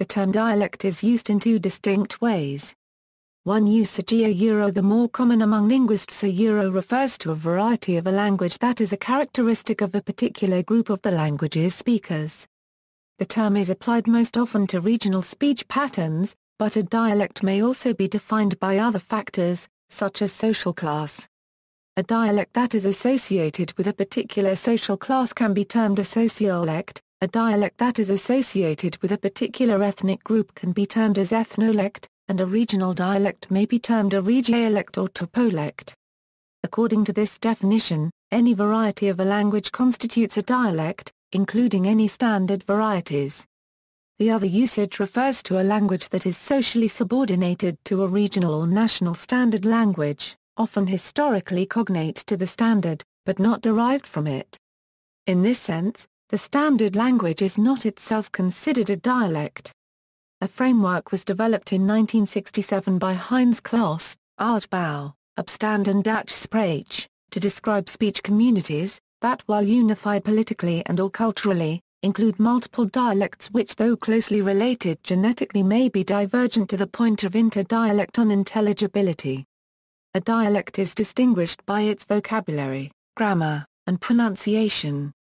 The term dialect is used in two distinct ways. One usage Euro, the more common among linguists. Euro refers to a variety of a language that is a characteristic of a particular group of the language's speakers. The term is applied most often to regional speech patterns, but a dialect may also be defined by other factors, such as social class. A dialect that is associated with a particular social class can be termed a sociolect. A dialect that is associated with a particular ethnic group can be termed as ethnolect, and a regional dialect may be termed a regiolect or topolect. According to this definition, any variety of a language constitutes a dialect, including any standard varieties. The other usage refers to a language that is socially subordinated to a regional or national standard language, often historically cognate to the standard, but not derived from it. In this sense, the standard language is not itself considered a dialect. A framework was developed in 1967 by Heinz Kloss, Uitbouw, Opstand en Dutch Sprache, to describe speech communities that, while unified politically and or culturally, include multiple dialects which, though closely related genetically, may be divergent to the point of inter-dialect unintelligibility. A dialect is distinguished by its vocabulary, grammar, and pronunciation.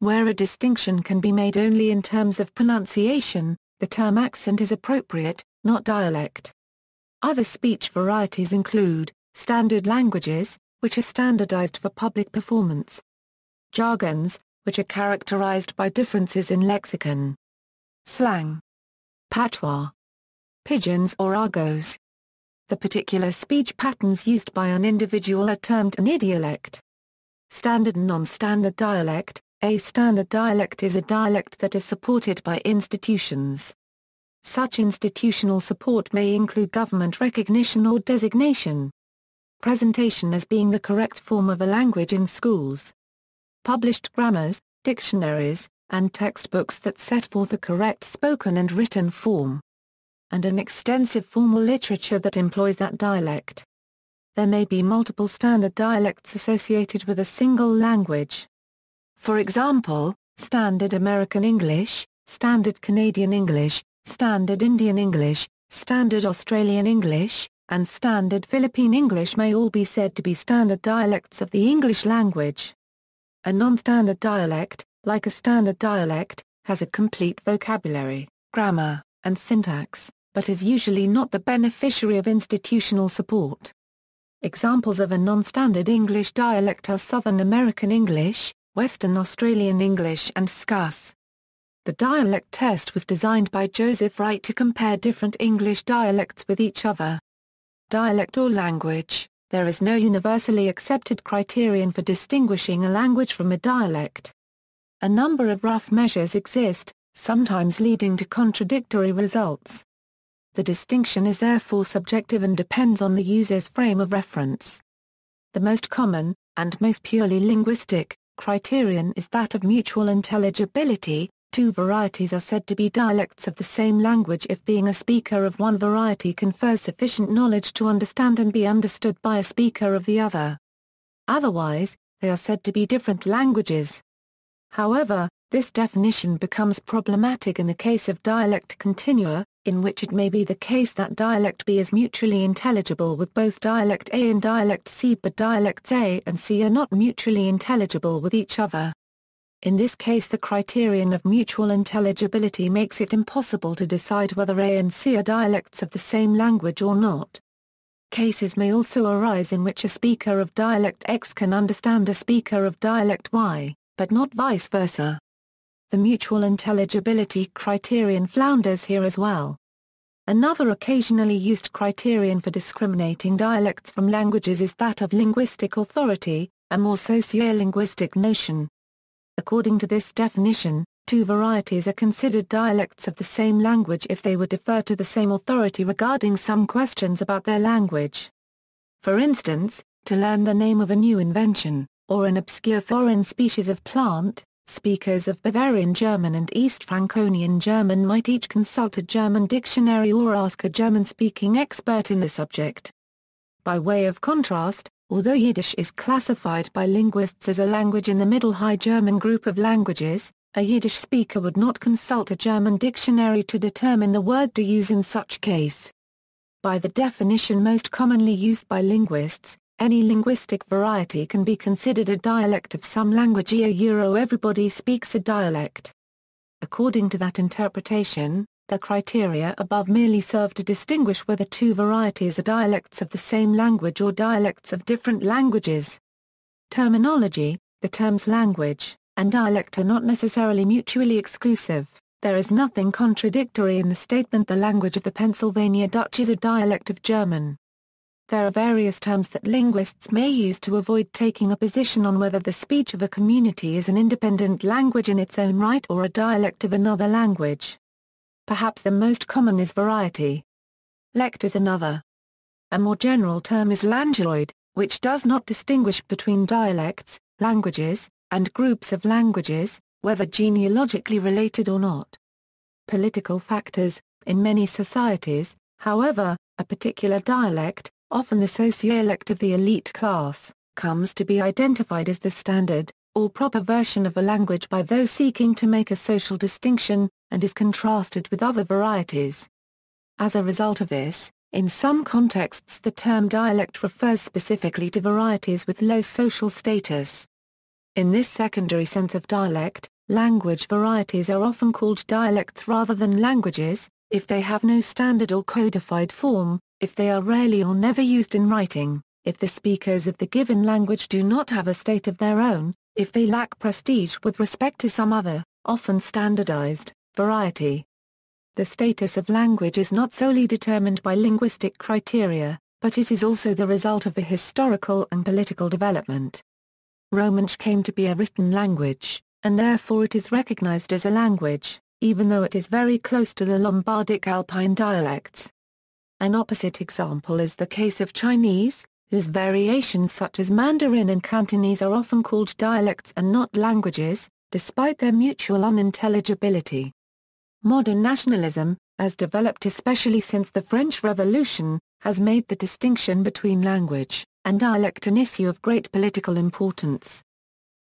Where a distinction can be made only in terms of pronunciation, the term accent is appropriate, not dialect. Other speech varieties include standard languages, which are standardized for public performance; jargons, which are characterized by differences in lexicon; slang; patois; pidgins or argots. The particular speech patterns used by an individual are termed an idiolect. Standard and non-standard dialect. A standard dialect is a dialect that is supported by institutions. Such institutional support may include government recognition or designation. Presentation as being the correct form of a language in schools. Published grammars, dictionaries, and textbooks that set forth a correct spoken and written form. And an extensive formal literature that employs that dialect. There may be multiple standard dialects associated with a single language. For example, Standard American English, Standard Canadian English, Standard Indian English, Standard Australian English, and Standard Philippine English may all be said to be standard dialects of the English language. A non-standard dialect, like a standard dialect, has a complete vocabulary, grammar, and syntax, but is usually not the beneficiary of institutional support. Examples of a non-standard English dialect are Southern American English, Western Australian English and Scots. The dialect test was designed by Joseph Wright to compare different English dialects with each other. Dialect or language. There is no universally accepted criterion for distinguishing a language from a dialect. A number of rough measures exist, sometimes leading to contradictory results. The distinction is therefore subjective and depends on the user's frame of reference. The most common, and most purely linguistic, criterion is that of mutual intelligibility. Two varieties are said to be dialects of the same language if being a speaker of one variety confers sufficient knowledge to understand and be understood by a speaker of the other. Otherwise, they are said to be different languages. However, this definition becomes problematic in the case of dialect continua, in which it may be the case that dialect B is mutually intelligible with both dialect A and dialect C, but dialects A and C are not mutually intelligible with each other. In this case, the criterion of mutual intelligibility makes it impossible to decide whether A and C are dialects of the same language or not. Cases may also arise in which a speaker of dialect X can understand a speaker of dialect Y, but not vice versa. The mutual intelligibility criterion flounders here as well. Another occasionally used criterion for discriminating dialects from languages is that of linguistic authority, a more sociolinguistic notion. According to this definition, two varieties are considered dialects of the same language if they would defer to the same authority regarding some questions about their language. For instance, to learn the name of a new invention, or an obscure foreign species of plant, speakers of Bavarian German and East Franconian German might each consult a German dictionary or ask a German-speaking expert in the subject. By way of contrast, although Yiddish is classified by linguists as a language in the Middle High German group of languages, A Yiddish speaker would not consult a German dictionary to determine the word to use in such case. By the definition most commonly used by linguists, any linguistic variety can be considered a dialect of some language. Everybody speaks a dialect. According to that interpretation, the criteria above merely serve to distinguish whether two varieties are dialects of the same language or dialects of different languages. Terminology: the terms language and dialect are not necessarily mutually exclusive. There is nothing contradictory in the statement the language of the Pennsylvania Dutch is a dialect of German. There are various terms that linguists may use to avoid taking a position on whether the speech of a community is an independent language in its own right or a dialect of another language. Perhaps the most common is variety. Lect is another. A more general term is languoid, which does not distinguish between dialects, languages, and groups of languages, whether genealogically related or not. Political factors: in many societies, however, a particular dialect, often the sociolect of the elite class, comes to be identified as the standard, or proper version of a language by those seeking to make a social distinction, and is contrasted with other varieties. As a result of this, in some contexts the term dialect refers specifically to varieties with low social status. In this secondary sense of dialect, language varieties are often called dialects rather than languages, if they have no standard or codified form, if they are rarely or never used in writing, if the speakers of the given language do not have a state of their own, if they lack prestige with respect to some other, often standardized, variety. The status of language is not solely determined by linguistic criteria, but it is also the result of a historical and political development. Romansh came to be a written language, and therefore it is recognized as a language, even though it is very close to the Lombardic Alpine dialects. An opposite example is the case of Chinese, whose variations such as Mandarin and Cantonese are often called dialects and not languages, despite their mutual unintelligibility. Modern nationalism, as developed especially since the French Revolution, has made the distinction between language and dialect an issue of great political importance.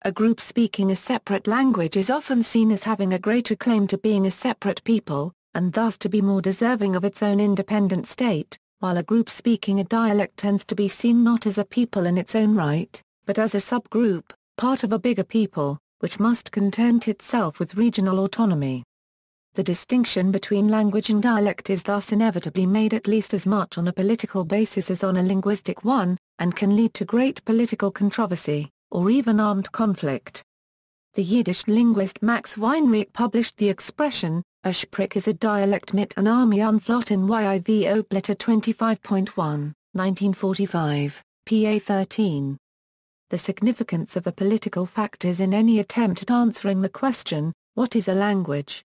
A group speaking a separate language is often seen as having a greater claim to being a separate people, and thus to be more deserving of its own independent state, while a group speaking a dialect tends to be seen not as a people in its own right, but as a subgroup, part of a bigger people, which must content itself with regional autonomy. The distinction between language and dialect is thus inevitably made at least as much on a political basis as on a linguistic one, and can lead to great political controversy, or even armed conflict. The Yiddish linguist Max Weinreich published the expression, a Sprich is a dialect mit an Army unflotten YIVO Blätter 25.1, 1945, PA 13. The significance of the political factors in any attempt at answering the question, what is a language,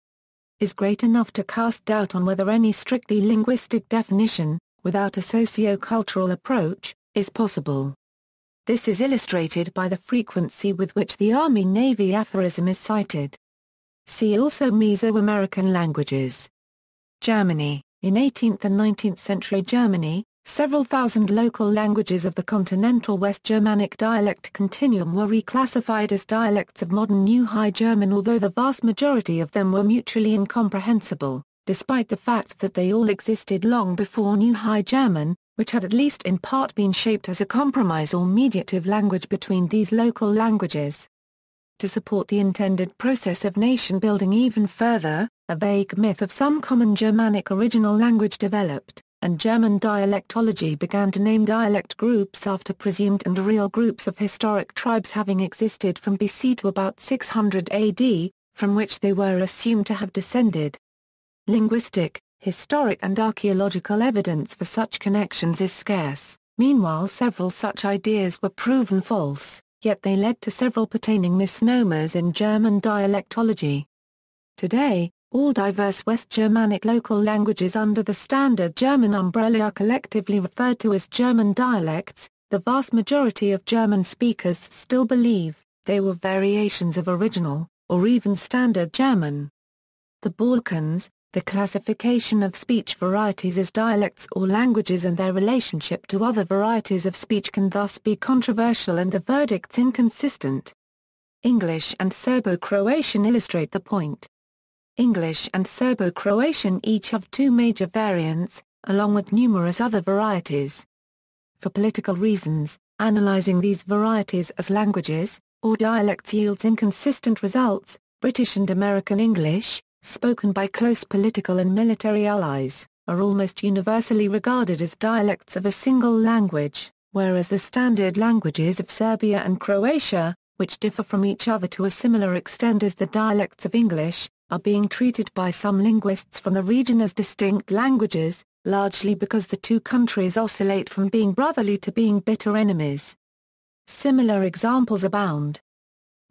is great enough to cast doubt on whether any strictly linguistic definition, without a socio-cultural approach, is possible. This is illustrated by the frequency with which the Army-Navy aphorism is cited. See also Mesoamerican languages. Germany. In 18th and 19th century Germany, several thousand local languages of the continental West Germanic dialect continuum were reclassified as dialects of modern New High German, although the vast majority of them were mutually incomprehensible, despite the fact that they all existed long before New High German, which had at least in part been shaped as a compromise or mediative language between these local languages. To support the intended process of nation-building even further, a vague myth of some common Germanic original language developed, and German dialectology began to name dialect groups after presumed and real groups of historic tribes having existed from BC to about 600 AD, from which they were assumed to have descended. Linguistic, historic and archaeological evidence for such connections is scarce. Meanwhile several such ideas were proven false, yet they led to several pertaining misnomers in German dialectology. Today, all diverse West Germanic local languages under the Standard German umbrella are collectively referred to as German dialects. The vast majority of German speakers still believe they were variations of original, or even Standard German. The Balkans. The classification of speech varieties as dialects or languages and their relationship to other varieties of speech can thus be controversial and the verdicts inconsistent. English and Serbo-Croatian illustrate the point. English and Serbo-Croatian each have two major variants, along with numerous other varieties. For political reasons, analyzing these varieties as languages, or dialects yields inconsistent results. British and American English, spoken by close political and military allies, are almost universally regarded as dialects of a single language, whereas the standard languages of Serbia and Croatia, which differ from each other to a similar extent as the dialects of English, are being treated by some linguists from the region as distinct languages, largely because the two countries oscillate from being brotherly to being bitter enemies. Similar examples abound.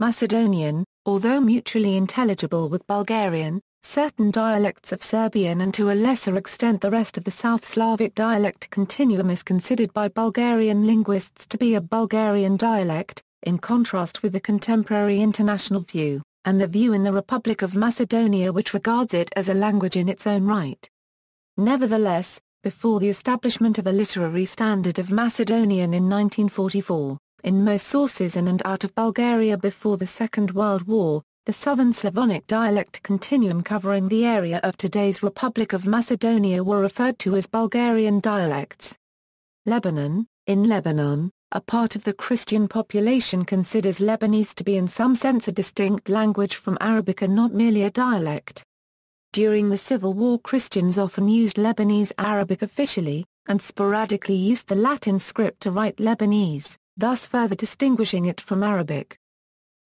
Macedonian, although mutually intelligible with Bulgarian, certain dialects of Serbian and to a lesser extent the rest of the South Slavic dialect continuum is considered by Bulgarian linguists to be a Bulgarian dialect, in contrast with the contemporary international view, and the view in the Republic of Macedonia which regards it as a language in its own right. Nevertheless, before the establishment of a literary standard of Macedonian in 1944, in most sources in and out of Bulgaria before the Second World War, the Southern Slavonic dialect continuum covering the area of today's Republic of Macedonia were referred to as Bulgarian dialects. Lebanon, in Lebanon, a part of the Christian population considers Lebanese to be in some sense a distinct language from Arabic and not merely a dialect. During the Civil War Christians often used Lebanese Arabic officially, and sporadically used the Latin script to write Lebanese, thus further distinguishing it from Arabic.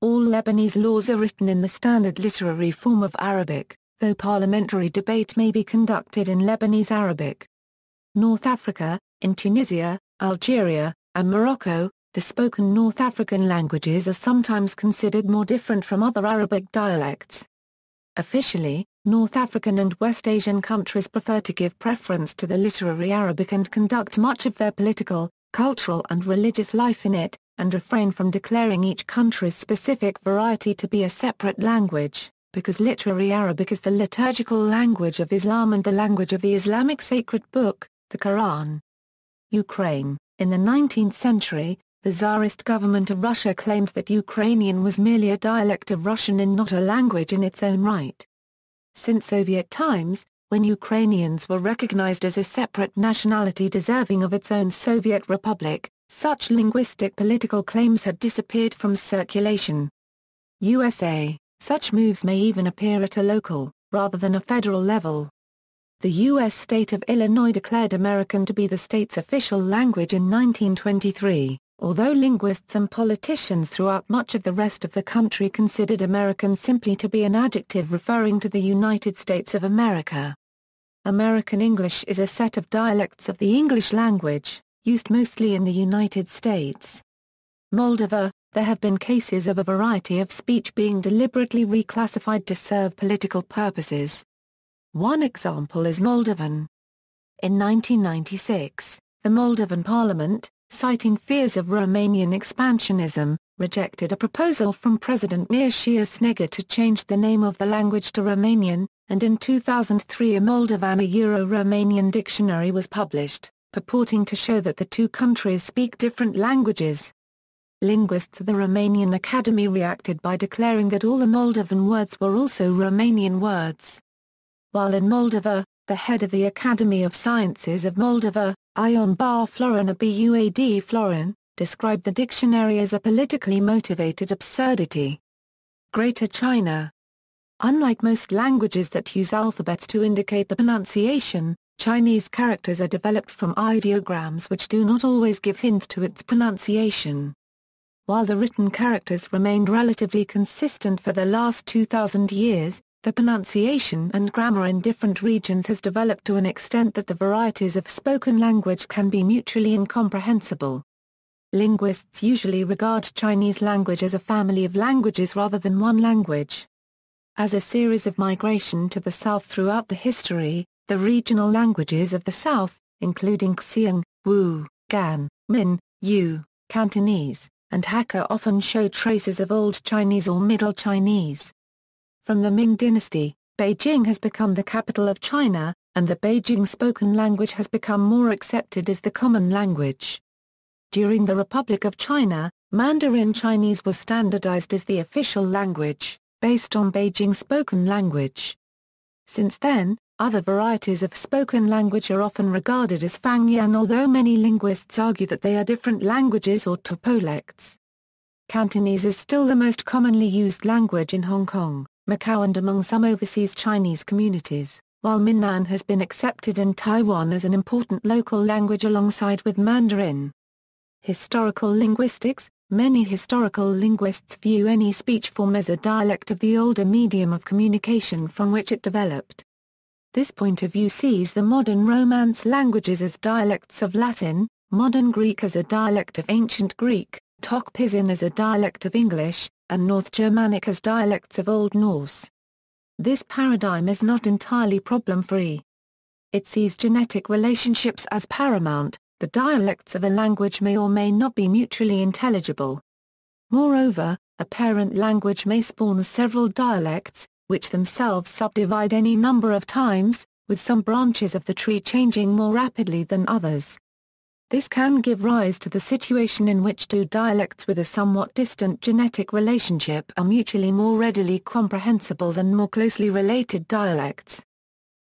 All Lebanese laws are written in the standard literary form of Arabic, though parliamentary debate may be conducted in Lebanese Arabic. North Africa, in Tunisia, Algeria, and Morocco, the spoken North African languages are sometimes considered more different from other Arabic dialects. Officially, North African and West Asian countries prefer to give preference to the literary Arabic and conduct much of their political, cultural and religious life in it, and refrain from declaring each country's specific variety to be a separate language, because literary Arabic is the liturgical language of Islam and the language of the Islamic sacred book, the Quran. Ukraine. In the 19th century, the Tsarist government of Russia claimed that Ukrainian was merely a dialect of Russian and not a language in its own right. Since Soviet times, when Ukrainians were recognized as a separate nationality deserving of its own Soviet republic, such linguistic political claims had disappeared from circulation. USA. Such moves may even appear at a local, rather than a federal level. The U.S. state of Illinois declared American to be the state's official language in 1923, although linguists and politicians throughout much of the rest of the country considered American simply to be an adjective referring to the United States of America. American English is a set of dialects of the English language, used mostly in the United States. Moldova. There have been cases of a variety of speech being deliberately reclassified to serve political purposes. One example is Moldovan. In 1996, the Moldovan parliament, citing fears of Romanian expansionism, rejected a proposal from President Mircea Snega to change the name of the language to Romanian, and in 2003 a Moldovan Euro-Romanian dictionary was published, purporting to show that the two countries speak different languages. Linguists of the Romanian Academy reacted by declaring that all the Moldovan words were also Romanian words. While in Moldova, the head of the Academy of Sciences of Moldova, Ion Bar-Florin Buad Florin, described the dictionary as a politically motivated absurdity. Greater China. Unlike most languages that use alphabets to indicate the pronunciation, Chinese characters are developed from ideograms which do not always give hints to its pronunciation. While the written characters remained relatively consistent for the last 2,000 years, the pronunciation and grammar in different regions has developed to an extent that the varieties of spoken language can be mutually incomprehensible. Linguists usually regard Chinese language as a family of languages rather than one language. As a series of migration to the south throughout the history, the regional languages of the south, including Xiang, Wu, Gan, Min, Yu, Cantonese, and Hakka often show traces of Old Chinese or Middle Chinese. From the Ming dynasty, Beijing has become the capital of China, and the Beijing spoken language has become more accepted as the common language. During the Republic of China, Mandarin Chinese was standardized as the official language, based on Beijing spoken language. Since then, other varieties of spoken language are often regarded as Fangyan, although many linguists argue that they are different languages or topolects. Cantonese is still the most commonly used language in Hong Kong, Macau and among some overseas Chinese communities, while Minnan has been accepted in Taiwan as an important local language alongside with Mandarin. Historical linguistics. Many historical linguists view any speech form as a dialect of the older medium of communication from which it developed. This point of view sees the modern Romance languages as dialects of Latin, modern Greek as a dialect of ancient Greek, Tok Pisin as a dialect of English, and North Germanic as dialects of Old Norse. This paradigm is not entirely problem-free. It sees genetic relationships as paramount. The dialects of a language may or may not be mutually intelligible. Moreover, a parent language may spawn several dialects, which themselves subdivide any number of times, with some branches of the tree changing more rapidly than others. This can give rise to the situation in which two dialects with a somewhat distant genetic relationship are mutually more readily comprehensible than more closely related dialects.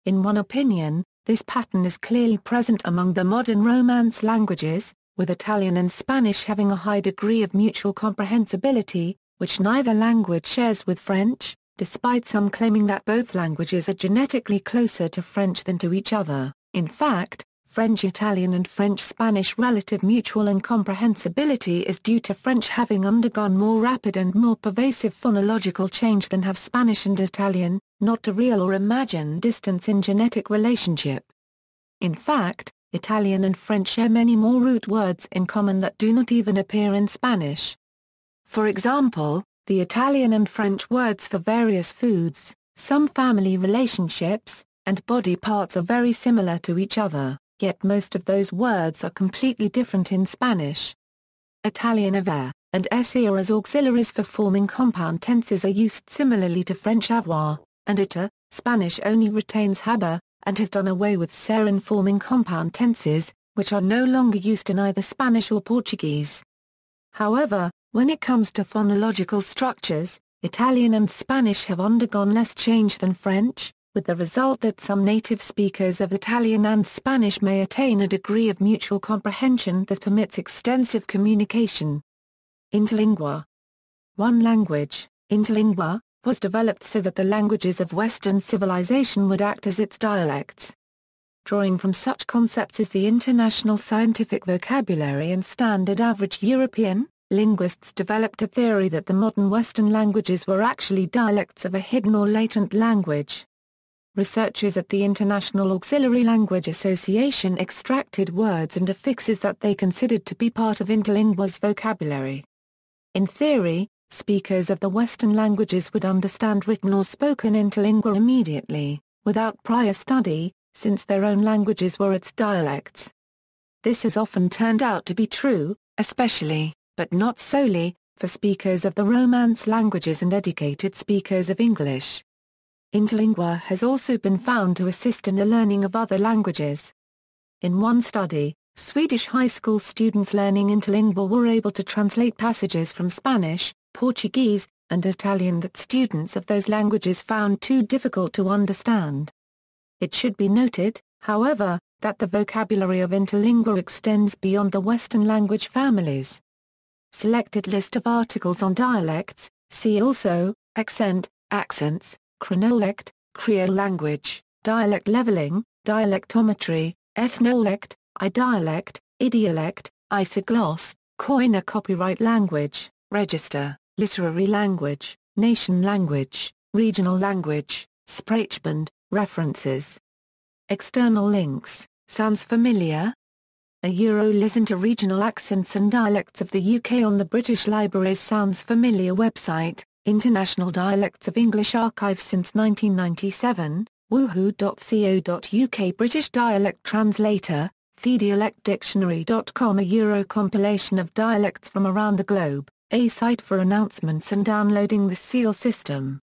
In one opinion, this pattern is clearly present among the modern Romance languages, with Italian and Spanish having a high degree of mutual comprehensibility, which neither language shares with French, despite some claiming that both languages are genetically closer to French than to each other. In fact, French-Italian and French-Spanish relative mutual incomprehensibility is due to French having undergone more rapid and more pervasive phonological change than have Spanish and Italian, not to real or imagined distance in genetic relationship. In fact, Italian and French share many more root words in common that do not even appear in Spanish. For example, the Italian and French words for various foods, some family relationships, and body parts are very similar to each other, yet most of those words are completely different in Spanish. Italian avere and esse as auxiliaries for forming compound tenses are used similarly to French avoir, and iter. Spanish only retains haber, and has done away with ser in forming compound tenses, which are no longer used in either Spanish or Portuguese. However, when it comes to phonological structures, Italian and Spanish have undergone less change than French, with the result that some native speakers of Italian and Spanish may attain a degree of mutual comprehension that permits extensive communication. Interlingua. One language, interlingua, was developed so that the languages of Western civilization would act as its dialects. Drawing from such concepts as the International Scientific Vocabulary and Standard Average European, linguists developed a theory that the modern Western languages were actually dialects of a hidden or latent language. Researchers at the International Auxiliary Language Association extracted words and affixes that they considered to be part of interlingua's vocabulary. In theory, speakers of the Western languages would understand written or spoken interlingua immediately, without prior study, since their own languages were its dialects. This has often turned out to be true, especially, but not solely, for speakers of the Romance languages and educated speakers of English. Interlingua has also been found to assist in the learning of other languages. In one study, Swedish high school students learning interlingua were able to translate passages from Spanish, Portuguese, and Italian that students of those languages found too difficult to understand. It should be noted, however, that the vocabulary of interlingua extends beyond the Western language families. Selected list of articles on dialects, see also, accent, accents, chronolect, Creole language, dialect leveling, dialectometry, ethnolect, idialect, idiolect, isogloss, Koine copyright language, register, literary language, nation language, regional language, Sprachbund, references. External links, sounds familiar? Listen to regional accents and dialects of the UK on the British Library's Sounds Familiar website. International Dialects of English Archive since 1997, woohoo.co.uk British Dialect Translator, dialectdictionary.com A Euro compilation of dialects from around the globe, a site for announcements and downloading the SEAL system.